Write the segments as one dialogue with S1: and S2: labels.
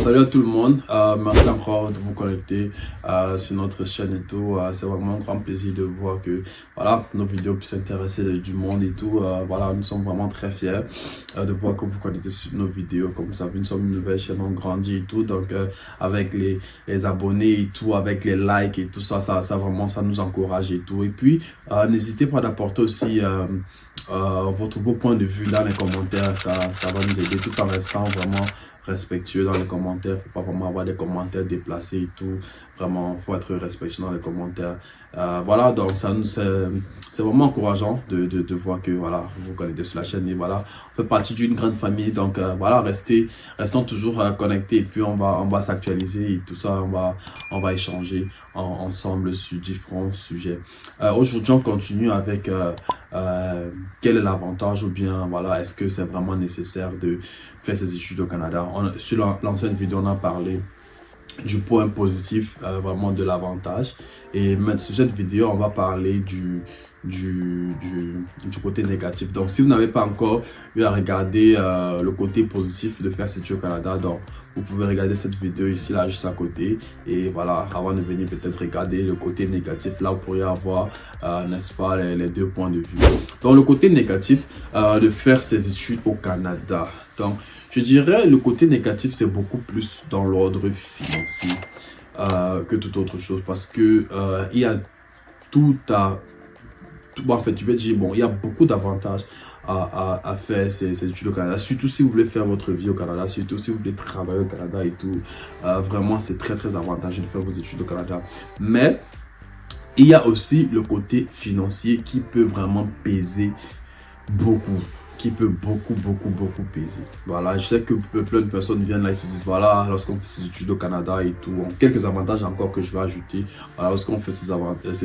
S1: Salut à tout le monde, merci encore de vous connecter sur notre chaîne et tout. C'est vraiment un grand plaisir de voir que voilà, nos vidéos puissent intéresser du monde et tout. Voilà, nous sommes vraiment très fiers de voir que vous connectez sur nos vidéos. Comme vous savez, nous sommes une nouvelle chaîne, on grandit et tout. Donc avec les abonnés et tout, avec les likes et tout ça, vraiment ça nous encourage et tout. Et puis n'hésitez pas d'apporter aussi vos points de vue dans les commentaires, ça va nous aider tout en restant vraiment respectueux dans les commentaires. Faut pas vraiment avoir des commentaires déplacés et tout. Vraiment, faut être respectueux dans les commentaires. Voilà, donc c'est vraiment encourageant de voir que voilà, vous connectez sur la chaîne et voilà, on fait partie d'une grande famille. Donc voilà, restons toujours connectés et puis on va s'actualiser et tout ça, on va échanger ensemble sur différents sujets. Aujourd'hui, on continue avec quel est l'avantage ou bien voilà, est-ce que c'est vraiment nécessaire de faire ses études au Canada. Sur l'ancienne vidéo, on a parlé du point positif, vraiment de l'avantage. Et maintenant, sur cette vidéo, on va parler du côté négatif. Donc, si vous n'avez pas encore eu à regarder le côté positif de faire ses études au Canada, donc vous pouvez regarder cette vidéo ici, là, juste à côté. Et voilà, avant de venir peut-être regarder le côté négatif, là, vous pourriez avoir, n'est-ce pas, les deux points de vue. Donc, le côté négatif de faire ses études au Canada. Donc, je dirais le côté négatif, c'est beaucoup plus dans l'ordre financier que toute autre chose. Parce que il y a en fait, tu veux dire, bon, il y a beaucoup d'avantages à faire ces études au Canada. Surtout si vous voulez faire votre vie au Canada, surtout si vous voulez travailler au Canada et tout. Vraiment, c'est très, très avantageux de faire vos études au Canada. Mais il y a aussi le côté financier qui peut vraiment peser beaucoup, qui peut beaucoup peser. Voilà, je sais que plein de personnes viennent là et se disent voilà, lorsqu'on fait ses études au Canada et tout, quelques avantages encore que je vais ajouter. Voilà, lorsqu'on fait ses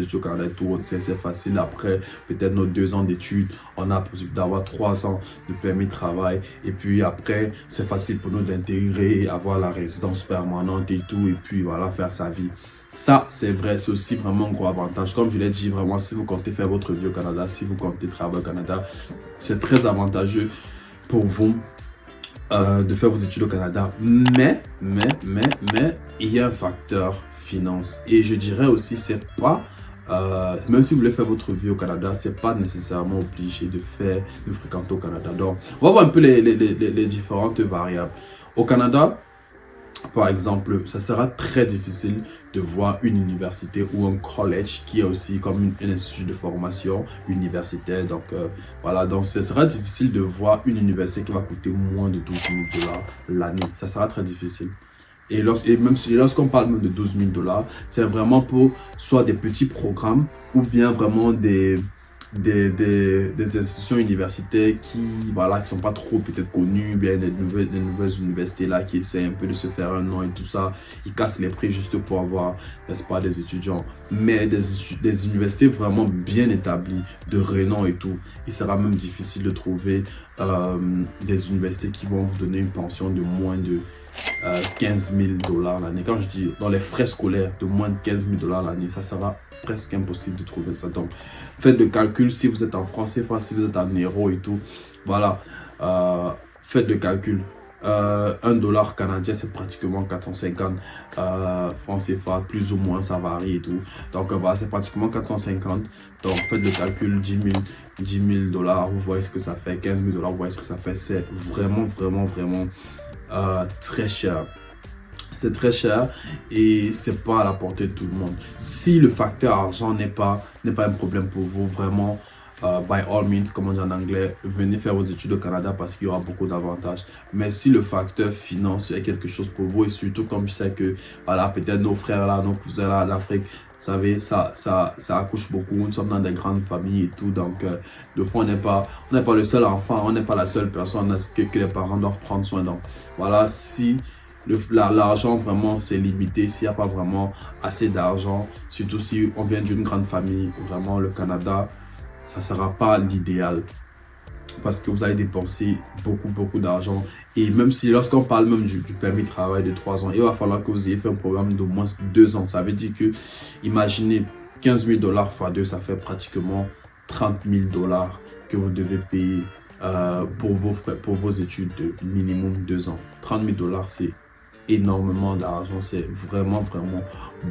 S1: études au Canada et tout, c'est facile. Après peut-être nos 2 ans d'études, on a possible d'avoir 3 ans de permis de travail et puis après c'est facile pour nous d'intégrer, avoir la résidence permanente et tout, et puis voilà, faire sa vie. Ça, c'est vrai, c'est aussi vraiment un gros avantage. Comme je l'ai dit, vraiment, si vous comptez faire votre vie au Canada, si vous comptez travailler au Canada, c'est très avantageux pour vous de faire vos études au Canada. Mais, il y a un facteur finance. Et je dirais aussi, c'est pas, même si vous voulez faire votre vie au Canada, c'est pas nécessairement obligé de fréquenter au Canada. Donc, on va voir un peu les différentes variables. Au Canada, par exemple, ça sera très difficile de voir une université ou un college qui est aussi comme un institut de formation universitaire. Donc voilà, donc ce sera difficile de voir une université qui va coûter moins de 12 000 $ l'année. Ça sera très difficile. Et même si lorsqu'on parle même de 12 000 $, c'est vraiment pour soit des petits programmes ou bien vraiment des institutions universitaires qui voilà, qui sont pas trop peut-être connues, bien des nouvelles universités là qui essaient un peu de se faire un nom et tout ça. Ils cassent les prix juste pour avoir, n'est-ce pas, des étudiants. Mais des universités vraiment bien établies, de renom et tout, il sera même difficile de trouver des universités qui vont vous donner une pension de moins de 15 000 $ l'année. Quand je dis dans les frais scolaires de moins de 15 000 $ l'année, ça sera presque impossible de trouver ça. Donc faites le calcul, si vous êtes en francs CFA, si vous êtes en euros et tout, voilà, faites le calcul. 1 $ canadien, c'est pratiquement 450 francs CFA, plus ou moins, ça varie et tout. Donc voilà, c'est pratiquement 450. Donc faites le calcul, 10 000 $, vous voyez ce que ça fait, 15 000 $, vous voyez ce que ça fait. C'est vraiment très cher. C'est très cher et c'est pas à la portée de tout le monde. Si le facteur argent n'est pas un problème pour vous, vraiment, by all means, comme on dit en anglais, venez faire vos études au Canada parce qu'il y aura beaucoup d'avantages. Mais si le facteur finance est quelque chose pour vous, et surtout comme je sais que voilà, peut-être nos frères là, nos cousins là en Afrique, vous savez, ça accouche beaucoup. Nous sommes dans des grandes familles et tout, donc des fois on n'est pas le seul enfant, on n'est pas la seule personne que les parents doivent prendre soin. Donc voilà, si l'argent vraiment c'est limité, s'il n'y a pas vraiment assez d'argent, surtout si on vient d'une grande famille, vraiment le Canada, ça ne sera pas l'idéal. Parce que vous allez dépenser beaucoup d'argent. Et même si lorsqu'on parle même du permis de travail de 3 ans, il va falloir que vous ayez fait un programme d'au moins 2 ans. Ça veut dire que, imaginez, 15 000 $ x 2, ça fait pratiquement 30 000 $ que vous devez payer pour vos études de minimum 2 ans. 30 000 $, c'est énormément d'argent. C'est vraiment, vraiment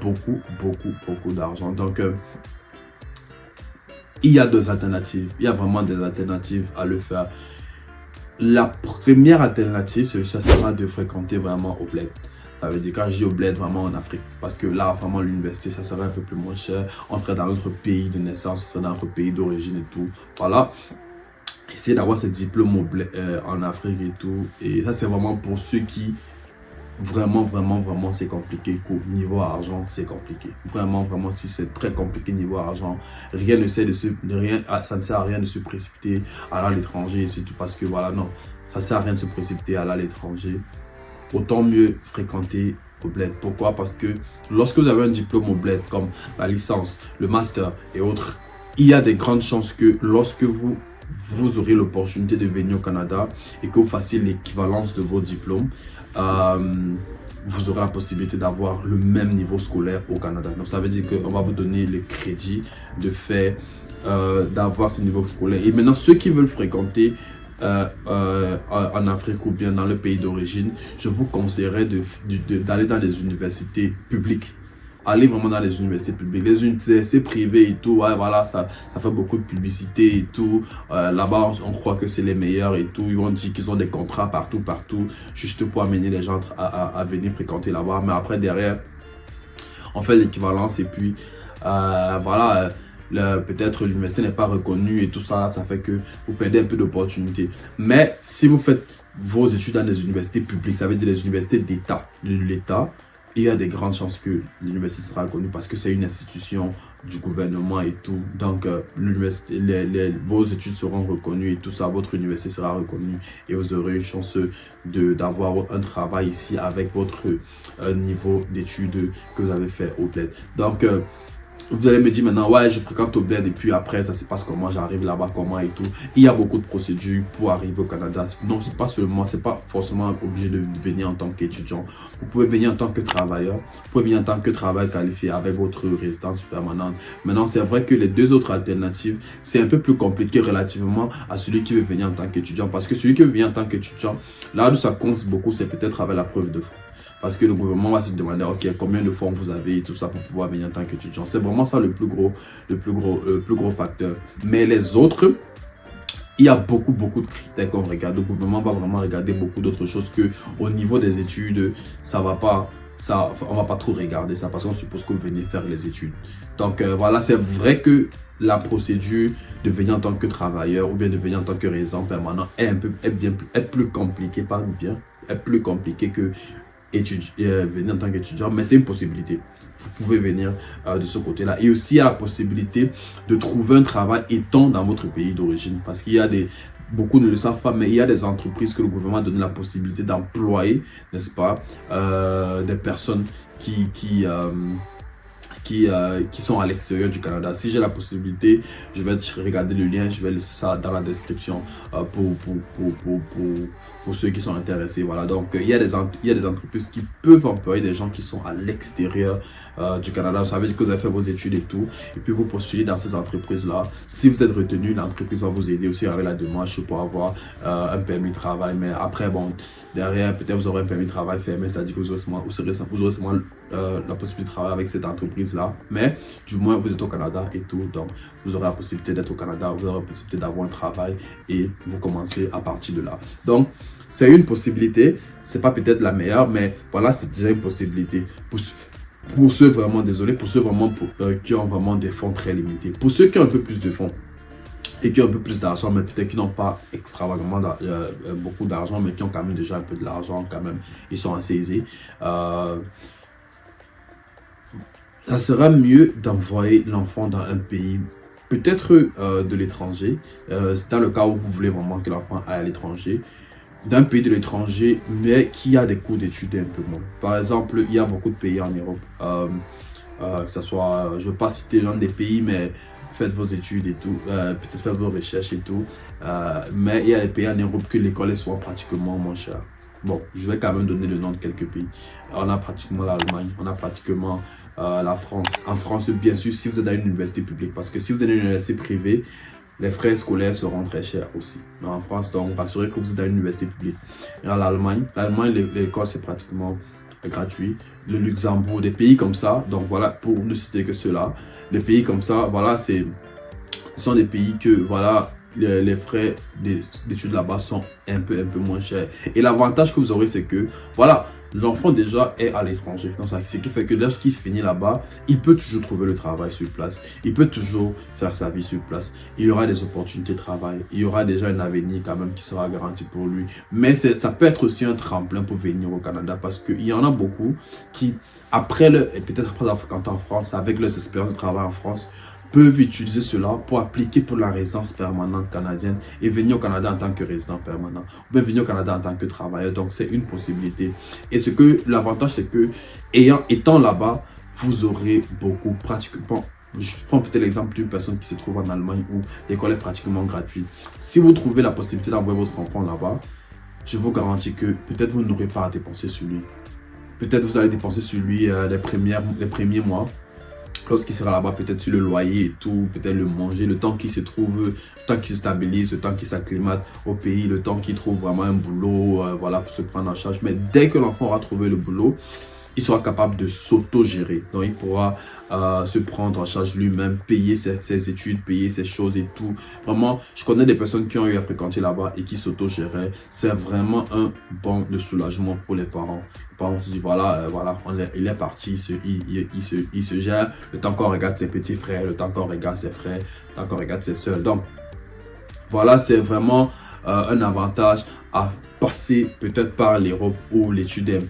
S1: beaucoup, beaucoup, beaucoup d'argent. Donc, il y a deux alternatives. Il y a vraiment des alternatives à le faire. La première alternative, ça sera de fréquenter vraiment au bled. Ça veut dire quand je dis au bled, vraiment en Afrique. Parce que là, vraiment, l'université, ça serait un peu plus moins cher. On serait dans notre pays de naissance, on serait dans notre pays d'origine et tout. Voilà. Essayer d'avoir ce diplôme au bled, en Afrique et tout. Et ça, c'est vraiment pour ceux qui vraiment, vraiment, vraiment, c'est compliqué. Niveau argent, c'est compliqué. Vraiment, vraiment, si c'est très compliqué niveau argent, rien ne sert ça ne sert à rien de se précipiter à l'étranger. C'est tout parce que voilà, non, ça sert à rien de se précipiter à l'étranger. Autant mieux fréquenter au bled. Pourquoi? Parce que lorsque vous avez un diplôme au bled, comme la licence, le master et autres, il y a des grandes chances que lorsque vous aurez l'opportunité de venir au Canada et que vous fassiez l'équivalence de vos diplômes, vous aurez la possibilité d'avoir le même niveau scolaire au Canada. Donc ça veut dire qu'on va vous donner le crédit de faire, d'avoir ce niveau scolaire. Et maintenant, ceux qui veulent fréquenter en Afrique ou bien dans le pays d'origine, je vous conseillerais d'aller dans les universités publiques. Allez vraiment dans les universités publiques. Les universités privées et tout, ouais, voilà, ça fait beaucoup de publicité et tout. Là-bas, on croit que c'est les meilleurs et tout. Ils ont dit qu'ils ont des contrats partout, juste pour amener les gens à venir fréquenter là-bas. Mais après, derrière, on fait l'équivalence et puis, voilà, peut-être l'université n'est pas reconnue et tout ça, ça fait que vous perdez un peu d'opportunités. Mais si vous faites vos études dans des universités publiques, ça veut dire les universités d'État, de l'État, il y a des grandes chances que l'université sera reconnue parce que c'est une institution du gouvernement et tout. Donc, vos études seront reconnues et tout ça, votre université sera reconnue et vous aurez une chance d'avoir un travail ici avec votre niveau d'études que vous avez fait au bled. Donc, vous allez me dire maintenant, ouais, je fréquente au bled et puis après, ça se passe comment, j'arrive là-bas, comment et tout. Il y a beaucoup de procédures pour arriver au Canada. Donc, c'est pas forcément obligé de venir en tant qu'étudiant. Vous pouvez venir en tant que travailleur. Vous pouvez venir en tant que travailleur qualifié avec votre résidence permanente. Maintenant, c'est vrai que les deux autres alternatives, c'est un peu plus compliqué relativement à celui qui veut venir en tant qu'étudiant. Parce que celui qui veut venir en tant qu'étudiant, là où ça compte beaucoup, c'est peut-être avec la preuve de fonds. Parce que le gouvernement va se demander, ok, combien de fonds vous avez et tout ça pour pouvoir venir en tant qu'étudiant. C'est vraiment ça le plus gros facteur. Mais les autres, il y a beaucoup de critères qu'on regarde. Le gouvernement va vraiment regarder beaucoup d'autres choses que au niveau des études, on va pas trop regarder ça parce qu'on suppose que vous venez faire les études. Donc voilà, c'est vrai que la procédure de venir en tant que travailleur ou bien de venir en tant que résident permanent est plus compliquée, est plus compliquée que venir en tant qu'étudiant, mais c'est une possibilité. Vous pouvez venir de ce côté-là. Et aussi, il y a la possibilité de trouver un travail étant dans votre pays d'origine. Parce qu'il y a beaucoup ne le savent pas, mais il y a des entreprises que le gouvernement a donné la possibilité d'employer, n'est-ce pas, des personnes qui sont à l'extérieur du Canada. Si j'ai la possibilité, je vais regarder le lien, je vais laisser ça dans la description pour ceux qui sont intéressés. Voilà, donc il y a des entreprises qui peuvent employer des gens qui sont à l'extérieur du Canada. Ça veut dire que vous avez fait vos études et tout, et puis vous postulez dans ces entreprises-là. Si vous êtes retenu, l'entreprise va vous aider aussi avec la démarche pour avoir un permis de travail. Mais après, bon, derrière, peut-être vous aurez un permis de travail fermé, c'est-à-dire que vous aurez seulement la possibilité de travailler avec cette entreprise-là. Mais du moins, vous êtes au Canada et tout, donc vous aurez la possibilité d'être au Canada, vous aurez la possibilité d'avoir un travail et vous commencez à partir de là. Donc, c'est une possibilité, c'est pas peut-être la meilleure, mais voilà, c'est déjà une possibilité. Pour ceux vraiment, désolé, pour ceux vraiment qui ont vraiment des fonds très limités. Pour ceux qui ont un peu plus de fonds et qui ont un peu plus d'argent, mais peut-être qui n'ont pas extravagamment beaucoup d'argent, mais qui ont quand même déjà un peu de l'argent quand même, ils sont assez aisés. Ça sera mieux d'envoyer l'enfant dans un pays, peut-être de l'étranger, c'est dans le cas où vous voulez vraiment que l'enfant aille à l'étranger, d'un pays de l'étranger, mais qui a des coûts d'études un peu moins. Par exemple, il y a beaucoup de pays en Europe, que ce soit, je ne veux pas citer l'un des pays, mais faites vos études et tout, peut-être faites vos recherches et tout, mais il y a des pays en Europe que l'école est souvent pratiquement moins chère. Bon, je vais quand même donner le nom de quelques pays. On a pratiquement l'Allemagne, on a pratiquement la France. En France, bien sûr, si vous êtes dans une université publique, parce que si vous êtes dans une université privée, les frais scolaires seront très chers aussi. Mais en France, donc, rassurez que vous êtes dans une université publique. Et en Allemagne, l'école, c'est pratiquement gratuit. Le Luxembourg, des pays comme ça, donc voilà, pour ne citer que cela, des pays comme ça, voilà, ce sont des pays que, voilà, les frais d'études là-bas sont un peu moins chers. Et l'avantage que vous aurez, c'est que, voilà, l'enfant déjà est à l'étranger. Donc, ce qui fait que lorsqu'il finit là-bas, il peut toujours trouver le travail sur place. Il peut toujours faire sa vie sur place. Il y aura des opportunités de travail. Il y aura déjà un avenir quand même qui sera garanti pour lui. Mais ça peut être aussi un tremplin pour venir au Canada parce qu'il y en a beaucoup qui, peut-être après avoir fréquenté en France, avec leurs expériences de travail en France, peuvent utiliser cela pour appliquer pour la résidence permanente canadienne et venir au Canada en tant que résident permanent ou bien venir au Canada en tant que travailleur. Donc c'est une possibilité. Et l'avantage c'est que étant là-bas, vous aurez beaucoup pratiquement. Je prends peut-être l'exemple d'une personne qui se trouve en Allemagne où l'école est pratiquement gratuite. Si vous trouvez la possibilité d'envoyer votre enfant là-bas, je vous garantis que peut-être vous n'aurez pas à dépenser sur lui. Peut-être vous allez dépenser sur lui les premiers mois. Lorsqu'il sera là-bas, peut-être sur le loyer et tout, peut-être le manger, le temps qu'il se trouve, le temps qu'il se stabilise, le temps qu'il s'acclimate au pays, le temps qu'il trouve vraiment un boulot, voilà, pour se prendre en charge. Mais dès que l'enfant aura trouvé le boulot, il sera capable de s'auto-gérer. Donc, il pourra se prendre en charge lui-même, payer ses études, payer ses choses et tout. Vraiment, je connais des personnes qui ont eu à fréquenter là-bas et qui s'auto-géraient. C'est vraiment un banc de soulagement pour les parents. Les parents se disent, voilà, il est parti, il se gère. Le temps qu'on regarde ses petits frères, le temps qu'on regarde ses frères, le temps qu'on regarde ses soeurs. Donc, voilà, c'est vraiment un avantage à passer peut-être par l'Europe où l'éducation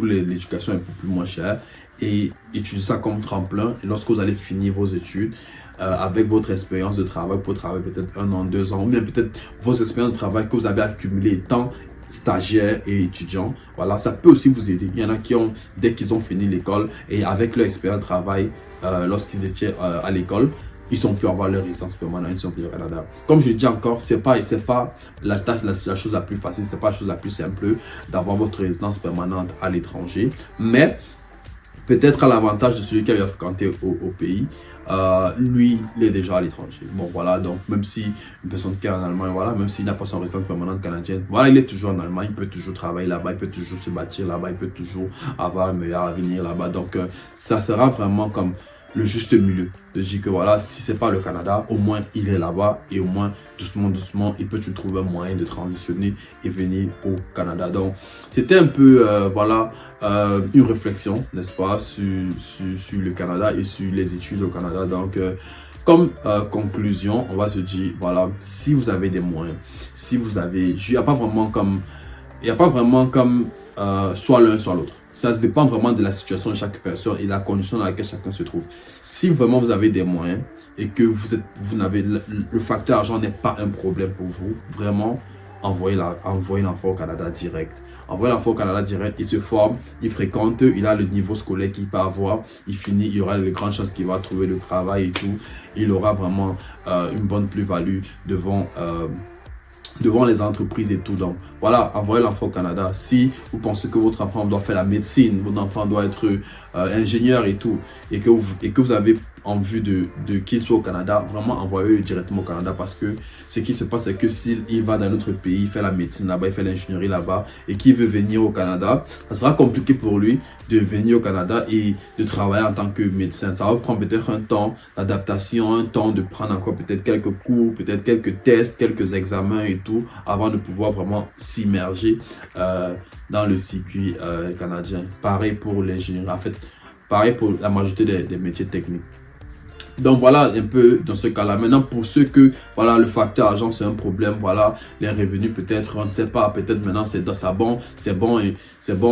S1: est un peu plus moins chère et utiliser ça comme tremplin. Et lorsque vous allez finir vos études, avec votre expérience de travail, pour travailler peut-être 1 an, 2 ans, ou bien peut-être vos expériences de travail que vous avez accumulées étant stagiaire et étudiant, voilà, ça peut aussi vous aider. Il y en a qui ont, dès qu'ils ont fini l'école et avec leur expérience de travail, lorsqu'ils étaient à l'école, ils ont pu avoir leur résidence permanente, ils sont plus au Canada. Comme je le dis encore, c'est pas la chose la plus facile, c'est pas la chose la plus simple d'avoir votre résidence permanente à l'étranger, mais peut-être à l'avantage de celui qui a fréquenté au pays, lui, il est déjà à l'étranger. Bon, voilà, donc même si une personne qui est en Allemagne, voilà, même s'il n'a pas son résidence permanente canadienne, voilà, il est toujours en Allemagne, il peut toujours travailler là-bas, il peut toujours se bâtir là-bas, il peut toujours avoir un meilleur avenir là-bas. Donc, ça sera vraiment comme le juste milieu, de dire que voilà, si c'est pas le Canada, au moins il est là-bas et au moins doucement, il peut toujours trouver un moyen de transitionner et venir au Canada. Donc, c'était un peu, voilà, une réflexion, n'est-ce pas, sur le Canada et sur les études au Canada. Donc, comme conclusion, on va se dire, voilà, si vous avez des moyens, si vous avez, il n'y a pas vraiment comme soit l'un, soit l'autre. Ça se dépend vraiment de la situation de chaque personne et de la condition dans laquelle chacun se trouve. Si vraiment vous avez des moyens et que vous n'avez le facteur argent n'est pas un problème pour vous, vraiment envoyez l'enfant au Canada direct. Envoyez l'enfant au Canada direct, il se forme, il fréquente, il a le niveau scolaire qu'il peut avoir, il finit, il y aura de grandes chances qu'il va trouver le travail et tout. Il aura vraiment une bonne plus-value devant les entreprises et tout. Donc voilà, envoyez l'enfant au Canada. Si vous pensez que votre enfant doit faire la médecine, votre enfant doit être ingénieur et tout, et que vous avez en vue de qu'il soit au Canada, vraiment envoyez-le directement au Canada, parce que ce qui se passe, c'est que s'il va dans un autre pays, il fait la médecine là-bas, il fait l'ingénierie là-bas, et qu'il veut venir au Canada, ça sera compliqué pour lui de venir au Canada et de travailler en tant que médecin. Ça va prendre peut-être un temps d'adaptation, un temps de prendre encore peut-être quelques cours, peut-être quelques tests, quelques examens et tout, avant de pouvoir vraiment s'immerger dans le circuit canadien. Pareil pour l'ingénierie, en fait, pareil pour la majorité des métiers techniques. Donc voilà un peu dans ce cas-là. Maintenant, pour ceux que voilà, le facteur argent c'est un problème, voilà, les revenus peut-être, on ne sait pas, peut-être maintenant c'est bon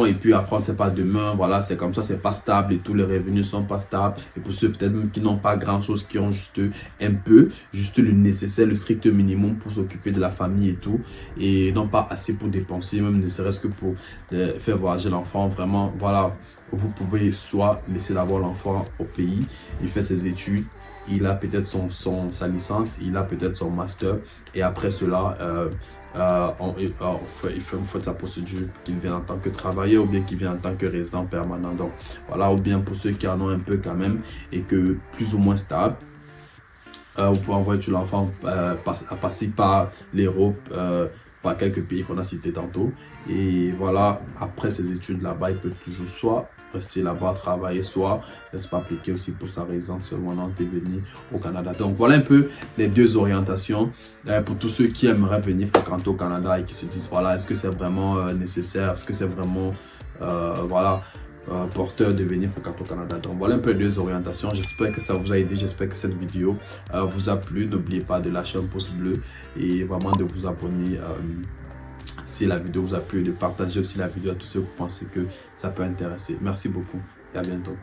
S1: et puis après on ne sait pas demain, voilà, c'est comme ça, c'est pas stable et tous les revenus sont pas stables. Et pour ceux peut-être même qui n'ont pas grand-chose, qui ont juste le nécessaire, le strict minimum pour s'occuper de la famille et tout, et non pas assez pour dépenser, même ne serait-ce que pour faire voyager l'enfant, vraiment, voilà. Vous pouvez soit laisser d'abord l'enfant au pays, il fait ses études, il a peut-être sa licence, il a peut-être son master, et après cela, il fait sa procédure, qu'il vienne en tant que travailleur ou bien qu'il vienne en tant que résident permanent. Donc voilà, ou bien pour ceux qui en ont un peu quand même et que plus ou moins stable, vous pouvez envoyer l'enfant à passer par l'Europe, par quelques pays qu'on a cités tantôt. Et voilà, après ces études là-bas, il peut toujours soit rester là-bas, travailler, soit, n'est-ce pas, appliquer aussi pour sa résidence permanente et venir au Canada. Donc voilà un peu les deux orientations pour tous ceux qui aimeraient venir fréquenter au Canada et qui se disent, voilà, est-ce que c'est vraiment nécessaire, est-ce que c'est vraiment, voilà, porteur de venir fréquenter au Canada. Donc voilà un peu les deux orientations. J'espère que ça vous a aidé, j'espère que cette vidéo vous a plu. N'oubliez pas de lâcher un pouce bleu et vraiment de vous abonner si la vidéo vous a plu et de partager aussi la vidéo à tous ceux que vous pensez que ça peut intéresser. Merci beaucoup et à bientôt.